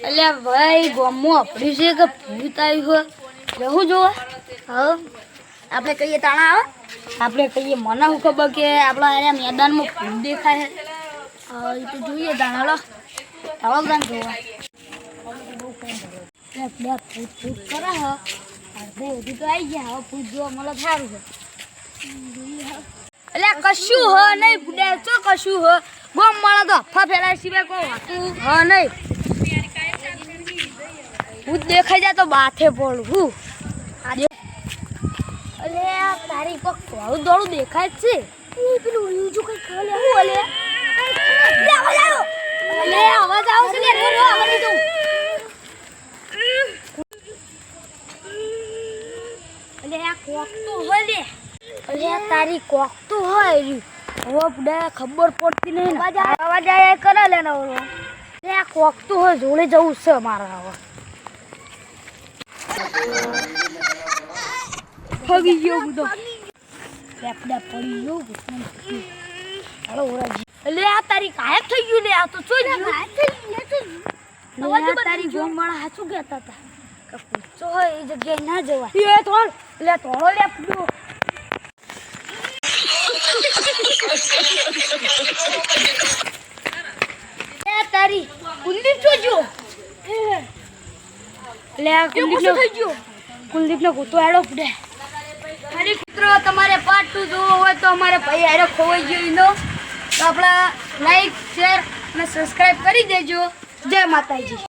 અલ્યા ભાઈ ગોમમાં આપડી છે કે ભૂત આવ્યું હોય જવું જોવા. હા આપણે કહીએ તાણા આવે આપણે કહીએ મને શું ખબર કે આપણા અહીંયા મેદાનમાં ભૂત દેખાય છે. એ તો જોઈએ તાણા ચાલો તાણ જોવા. બે ભૂત કરે હ અડધે સુધી તો આવી ગયા. હવે ભૂત જોવા મળે સારું છે. એટલે કશું હ નહીં ભૂડે ચો કશું હ ગોમ મળે તો હફા ફેલાય સિવાય કોઈ વાતું હ નહીં. ભૂત દેખાઈ જાય તો બાથે પડવું. અલે તારી કોક થોડું દોડું દેખાય જ છે. પેલું બીજું કઈ ખબર લે હું અલે અવાજ આવ્યો. અલે અવાજ આવશે લે રો અવાજ દઉં. અલે આ કોક તો હોય લે. અલે તારી કોક તો હોય હવે બડે ખબર પડતી નહીં. અવાજ આયા કરે લે નવરો. અલે આ કોક તો હોય જોડે જવું છે મારા. હવે પડી ગયો બધો પેપડા પડી ગયો. હાલો ઓરાજી. અલે આ તારી ગાયબ થઈ ગયું લે. આ તો ચોઈ ગયું તારી ગોમ વાળા હાચું કહેતા હતા કે પૂછો હોય એ જગ્યાએ ના જવાય. એ થોડ લે થોડો લે પૂડો. એ તારી કુલદીપ જોજો. લે આ કુલદીપ થઈ ગયો. કુલદીપ ને ગોતો આડો પડે. અરે મિત્રો તમારે પાર્ટ 2 જોવો હોય તો અમારે ભાઈ આરે ખોવાઈ ગયો ઈનો તો આપણા લાઈક શેર અને સબસ્ક્રાઇબ કરી દેજો. જય માતાજી.